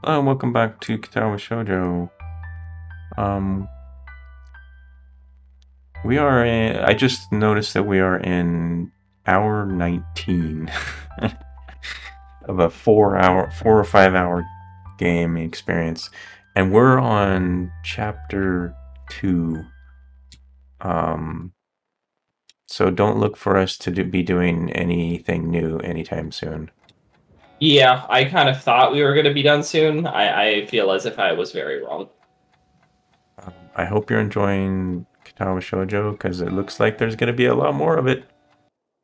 Hello and welcome back to Katawa Shoujo. Um, I just noticed that we are in hour 19 of a 4 or 5 hour game experience, and we're on chapter 2. Um, so don't look for us to be doing anything new anytime soon. Yeah, I kind of thought we were going to be done soon. I feel as if I was very wrong. I hope you're enjoying Katawa Shoujo because it looks like there's going to be a lot more of it.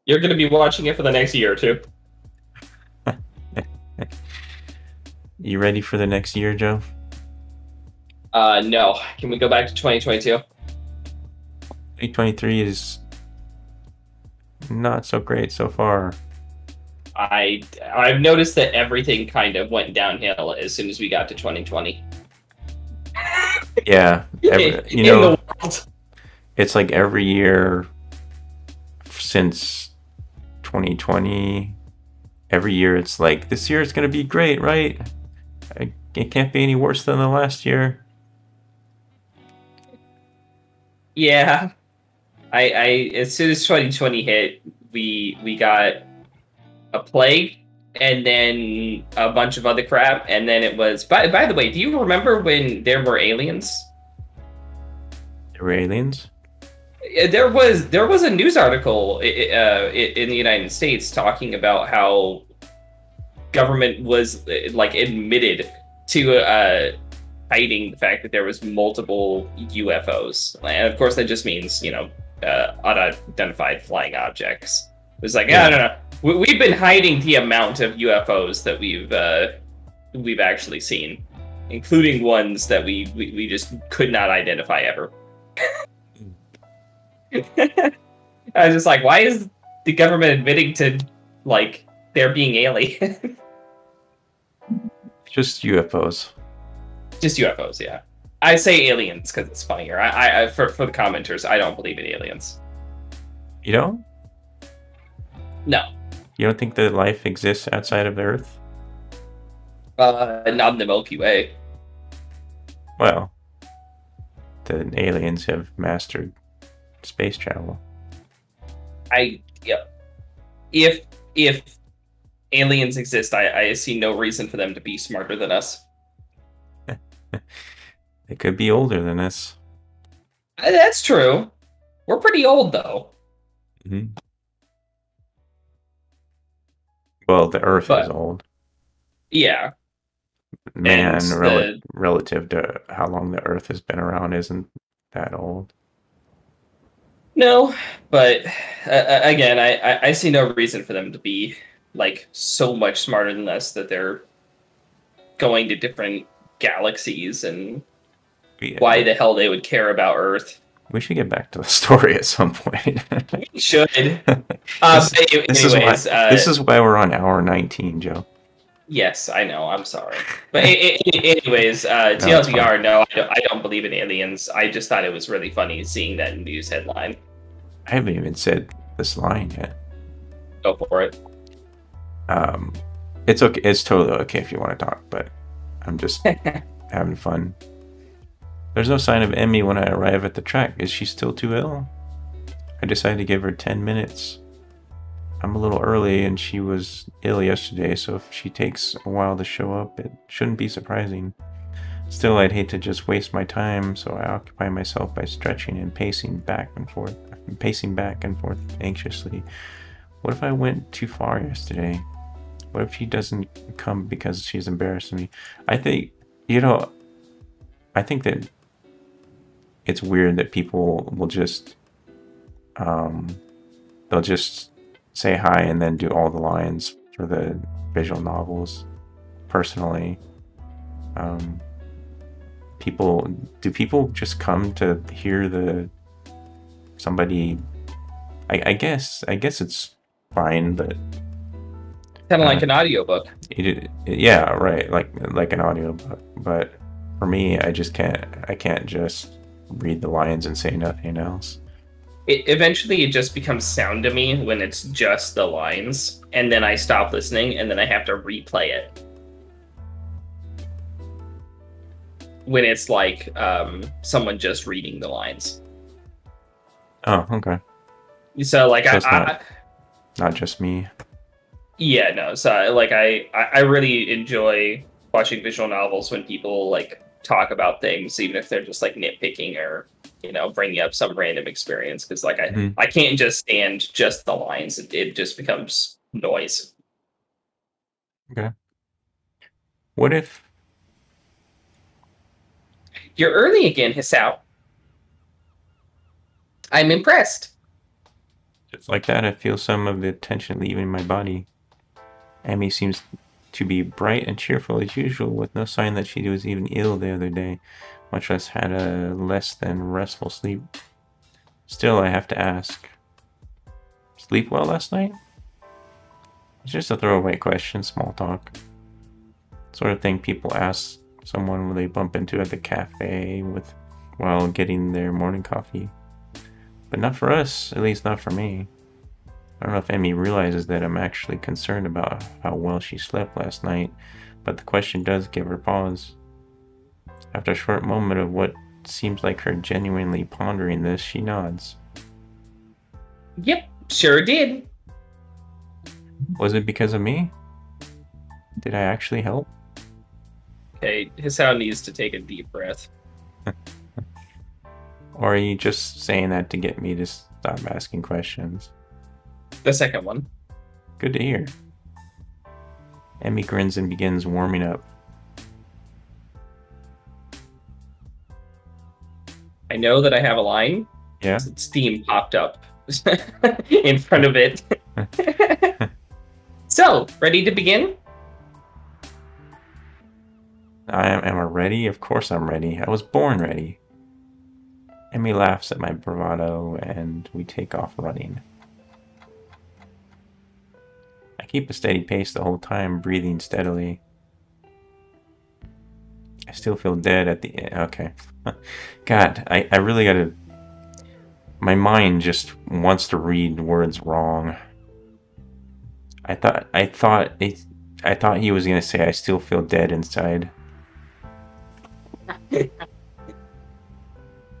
You're going to be watching it for the next year or two. You ready for the next year, Joe? No. Can we go back to 2022? 2023 is not so great so far. I've noticed that everything kind of went downhill as soon as we got to 2020. Yeah, In the world. it's like every year since 2020, every year it's like, this year it's going to be great, right? It can't be any worse than the last year. Yeah. I as soon as 2020 hit, we got a plague and then a bunch of other crap, and then it was by the way, do you remember when there were aliens? There were aliens. There was a news article in the United States talking about how government was like admitted to hiding the fact that there was multiple UFOs, and of course that just means unidentified flying objects. It was like, Yeah. no, no, no. We've been hiding the amount of UFOs that we've actually seen, including ones that we just could not identify ever. I was just like, why is the government admitting to like there being alien? Just UFOs. Just UFOs, yeah. I say aliens because it's funnier. I for the commenters, I don't believe in aliens. You don't? No, You don't think that life exists outside of the Earth? not in the Milky Way. Well, the aliens have mastered space travel. Yeah. If aliens exist, I see no reason for them to be smarter than us. They could be older than us. That's true. We're pretty old though. Hmm. Well, the Earth is But old. yeah, and Man, relative to how long the Earth has been around, isn't that old. no, but again, I see no reason for them to be like so much smarter than us that they're going to different galaxies, and We, why the hell they would care about Earth. we should get back to the story at some point. We should. this, Anyways, this is why we're on hour 19, Joe. yes, I know. I'm sorry, but anyways, No, it's TLDR. No, I don't believe in aliens. I just thought it was really funny seeing that news headline. I haven't even said this line yet. Go for it. Um, it's okay. It's totally okay if you want to talk, but I'm just having fun. There's no sign of Emmy when I arrive at the track. Is she still too ill? I decided to give her 10 minutes. I'm a little early and she was ill yesterday, so if she takes a while to show up, it shouldn't be surprising. Still, I'd hate to just waste my time, so I occupy myself by stretching and pacing back and forth anxiously. What if I went too far yesterday? What if she doesn't come because she's embarrassed me? I think, I think that it's weird that people will just, they'll just say hi and then do all the lines for the visual novels. Personally, um, do people just come to hear somebody? I guess it's fine, but Kind of uh, like an audiobook. yeah, right, like an audiobook. But for me, I can't just read the lines and say nothing else. Eventually, it just becomes sound to me when it's just the lines, and then I stop listening, and then I have to replay it. when it's like someone just reading the lines. Oh, okay. So like So it's not just me. yeah, no. So like I really enjoy watching visual novels when people like talk about things, even if they're just like nitpicking or bringing up some random experience. Because like I can't just stand just the lines; it just becomes noise. Okay. What if You're early again, Hisao. I'm impressed. just like that I feel some of the tension leaving my body? Emmy seems to be bright and cheerful as usual, with no sign that she was even ill the other day, much less had a less than restful sleep. Still, I have to ask. Sleep well last night? It's just a throwaway question, small talk. Sort of thing people ask someone when they bump into at the cafe while getting their morning coffee. But not for us, at least not for me. I don't know if Emmy realizes that I'm actually concerned about how well she slept last night, but the question does give her pause. After a short moment of what seems like her genuinely pondering this, she nods. Yep, sure did. Was it because of me? Did I actually help? Okay, Hisao needs to take a deep breath. Or are you just saying that to get me to stop asking questions? The second one. Good to hear. Emmy grins and begins warming up. I know that I have a line. Yeah? Steam popped up in front of it. So, ready to begin? Am I ready? Of course I'm ready. I was born ready. Emmy laughs at my bravado and we take off running. I keep a steady pace the whole time, breathing steadily. I still feel dead at the end. Okay. God, I really gotta... My mind just wants to read words wrong. I thought he was gonna say I still feel dead inside.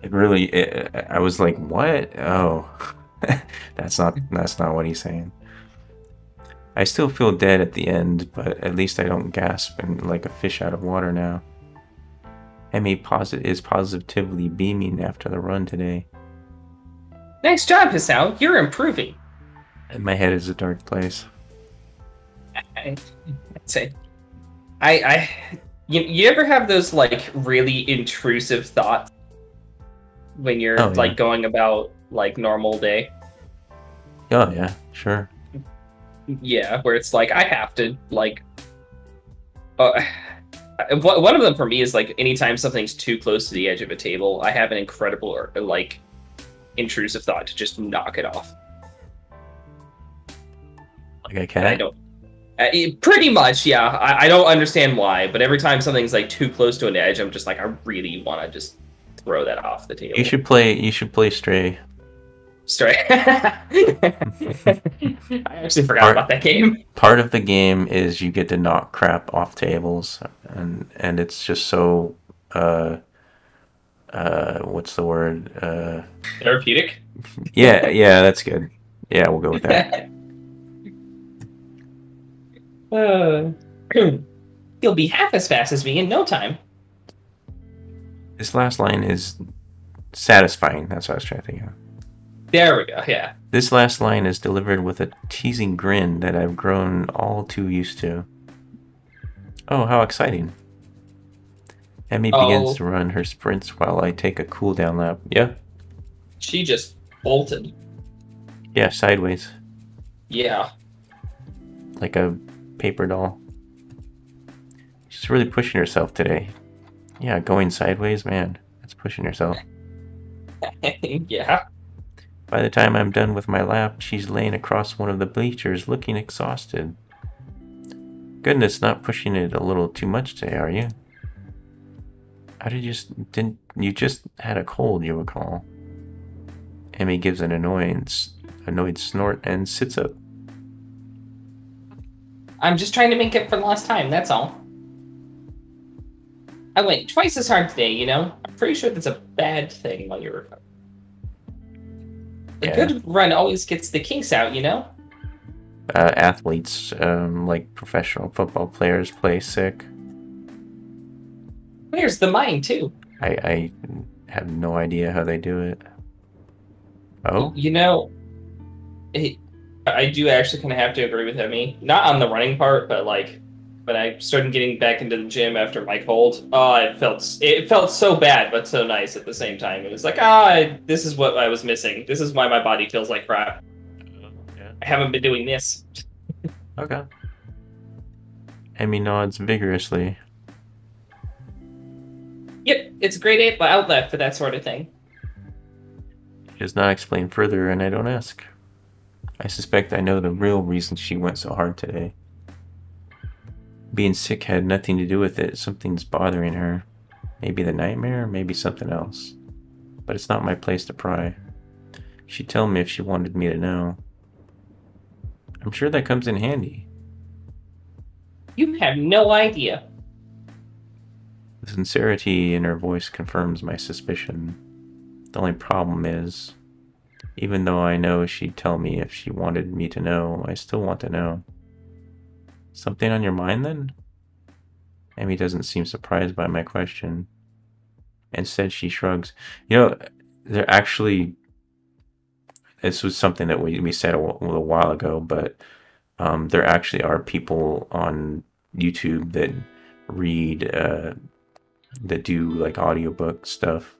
I was like, what? Oh, that's not what he's saying. I still feel dead at the end, but at least I don't gasp and like a fish out of water now. Emmy is positively beaming after the run today. Nice job, Hisao. You're improving. And my head is a dark place. I'd say, you ever have those like really intrusive thoughts when you're like going about like normal day? Oh yeah, sure. Yeah, where it's like I have to like. One of them for me is like anytime something's too close to the edge of a table, I have an incredible like intrusive thought to just knock it off. Like a cat? And I don't. Pretty much, yeah. I don't understand why, but every time something's like too close to an edge, I'm just like, I really want to just throw that off the table. You should play Stray. Stray. I actually forgot about that game. Part of the game is you get to knock crap off tables, and it's just so what's the word? Therapeutic? Yeah, that's good. Yeah, we'll go with that. You'll be half as fast as me in no time. This last line is satisfying. That's what I was trying to think of. There we go, yeah. This last line is delivered with a teasing grin that I've grown all too used to. Oh, how exciting. Emmy begins to run her sprints while I take a cool down lap. Yeah? She just bolted. Yeah, sideways. Yeah. Like a paper doll. She's really pushing herself today. Yeah, going sideways, man. That's pushing herself. Yeah. By the time I'm done with my lap, she's laying across one of the bleachers, looking exhausted. Goodness, not pushing it a little too much today, are you? You just had a cold, you recall. Emmy gives an annoyed snort and sits up. I'm just trying to make it for the last time, that's all. I went twice as hard today, you know? I'm pretty sure that's a bad thing while you're recovering. A good run always gets the kinks out, you know? Athletes, like professional football players, play sick. There's the mind, too. I have no idea how they do it. Oh? You know, I do actually kind of have to agree with Emmy. Not on the running part, but like when I started getting back into the gym after my cold, oh, it felt so bad, but so nice at the same time. It was like, this is what I was missing. This is why my body feels like crap. Yeah. I haven't been doing this. Okay. Emmy nods vigorously. Yep, it's a great outlet for that sort of thing. She does not explain further, and I don't ask. I suspect I know the real reason she went so hard today. Being sick had nothing to do with it. Something's bothering her. Maybe the nightmare, maybe something else. But it's not my place to pry. She'd tell me if she wanted me to know. I'm sure that comes in handy. You have no idea. The sincerity in her voice confirms my suspicion. The only problem is, even though I know she'd tell me if she wanted me to know, I still want to know. Something on your mind, then? Amy doesn't seem surprised by my question. Instead, she shrugs. You know, there actually... This was something that we said a while ago, but there actually are people on YouTube that read, that do, like, audiobook stuff,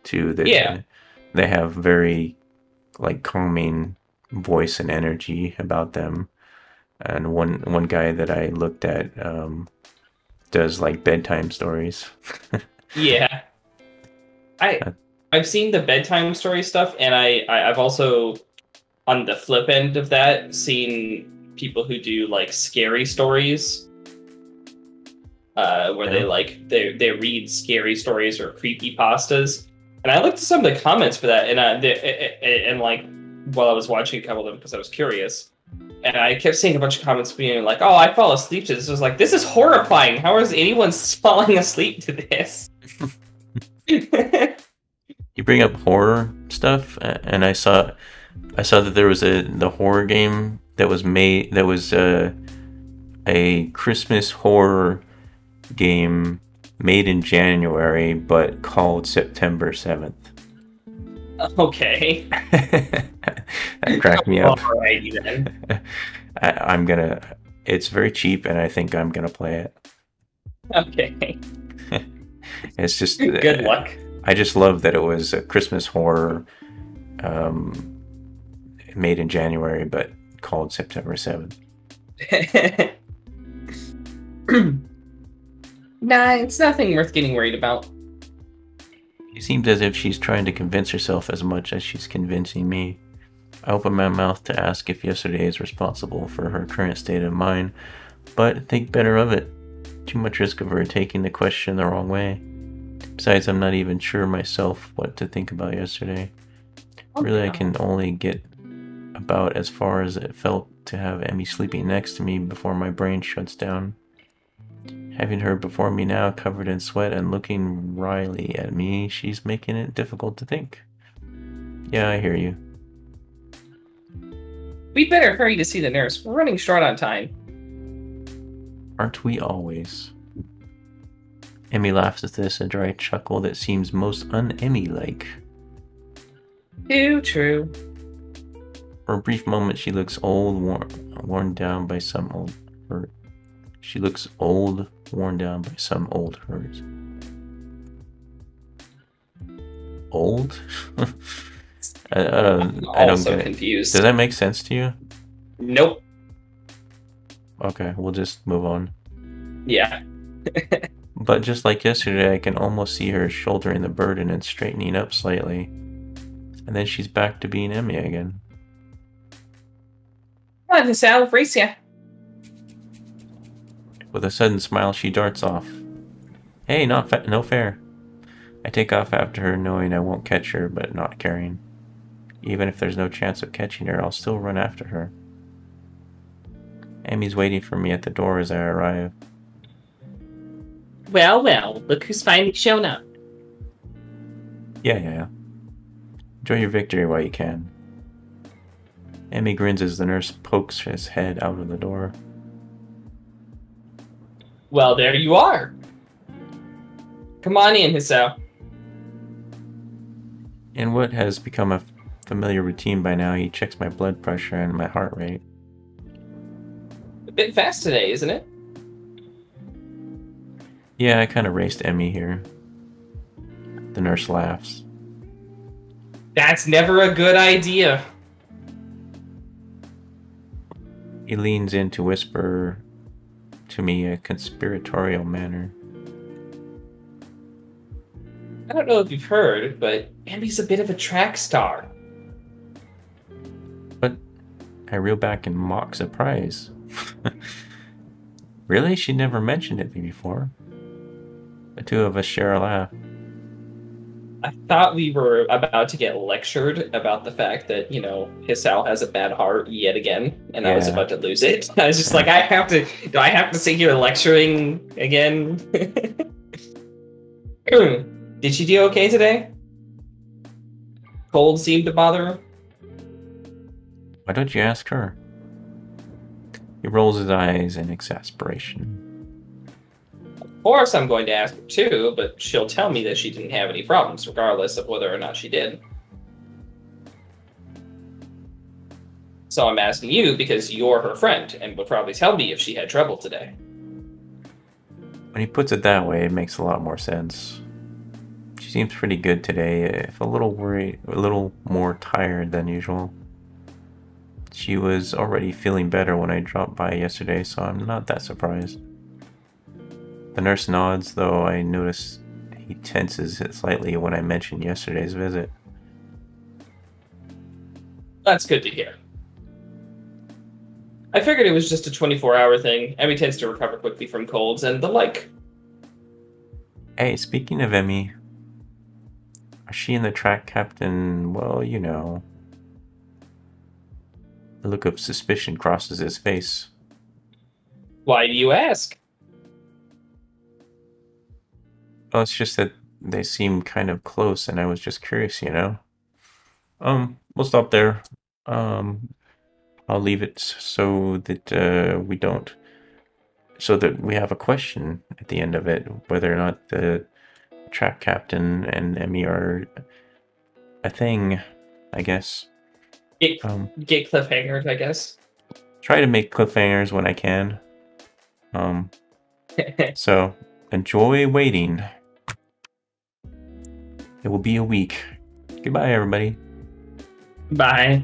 too. That, yeah. They have very, like, calming voice and energy about them. And one guy that I looked at does like bedtime stories. Yeah, I've seen the bedtime story stuff, and I've also, on the flip end of that, seen people who do like scary stories, where they read scary stories or creepypastas. And I looked at some of the comments for that, and like while I was watching a couple of them because I was curious. And I kept seeing a bunch of comments being like, "Oh, I fall asleep to this." I was like, "This is horrifying. How is anyone falling asleep to this?" You bring up horror stuff, and I saw that there was the horror game that was made. That was a Christmas horror game made in January, but called September 7th. Okay. That cracked me up. Alrighty then. I'm gonna. It's very cheap, and I think I'm gonna play it. Okay. It's just good luck. I just love that it was a Christmas horror, made in January, but called September 7th. Nah, it's nothing worth getting worried about. It seems as if she's trying to convince herself as much as she's convincing me. I open my mouth to ask if yesterday is responsible for her current state of mind, but think better of it. Too much risk of her taking the question the wrong way. Besides, I'm not even sure myself what to think about yesterday. Really, I can only get about as far as it felt to have Emmy sleeping next to me before my brain shuts down. Having her before me now, covered in sweat and looking wryly at me, she's making it difficult to think. Yeah, I hear you. We'd better hurry to see the nurse. We're running short on time. Aren't we always? Emmy laughs at this, a dry chuckle that seems most un-Emmy-like. Too true. For a brief moment, she looks old, worn down by some old hurt. She looks old, worn down by some old hurt. Old? I don't get it. Confused. Does that make sense to you? Nope. Okay, we'll just move on. Yeah. But just like yesterday, I can almost see her shouldering the burden and straightening up slightly. And then she's back to being Emmy again. Come on, Hisao, race ya. With a sudden smile, she darts off. Hey, no fair. I take off after her, knowing I won't catch her, but not caring. Even if there's no chance of catching her, I'll still run after her. Amy's waiting for me at the door as I arrive. Well, well, look who's finally shown up. Yeah. Enjoy your victory while you can. Emmy grins as the nurse pokes his head out of the door. Well, there you are. Come on in, Hisao. In what has become a familiar routine by now, he checks my blood pressure and my heart rate. A bit fast today, isn't it? Yeah, I kind of raced Emmy here. The nurse laughs. That's never a good idea. He leans in to whisper to me a conspiratorial manner. I don't know if you've heard, but Emmy's a bit of a track star. But I reel back in mock surprise. Really? She never mentioned it before. The two of us share a laugh. I thought we were about to get lectured about the fact that, Hisao has a bad heart yet again, and I was about to lose it. I was just like, do I have to sit here lecturing again? Did she do okay today? Cold seemed to bother her? Why don't you ask her? He rolls his eyes in exasperation. Of course I'm going to ask her too, but she'll tell me that she didn't have any problems, regardless of whether or not she did. So I'm asking you because you're her friend, and would probably tell me if she had trouble today. When he puts it that way, it makes a lot more sense. She seems pretty good today, if a little worried, a little more tired than usual. She was already feeling better when I dropped by yesterday, so I'm not that surprised. The nurse nods, though I notice he tenses slightly when I mention yesterday's visit. That's good to hear. I figured it was just a 24-hour thing. Emmy tends to recover quickly from colds and the like. Hey, speaking of Emmy, is she and the track captain? Well, you know. A look of suspicion crosses his face. Why do you ask? Well, it's just that they seem kind of close, and I was just curious, you know. We'll stop there. I'll leave it so that so that we have a question at the end of it, whether or not the track captain and Emmy are a thing, I guess. Get cliffhangers, I guess. Try to make cliffhangers when I can. So enjoy waiting. It will be a week. Goodbye, everybody. Bye.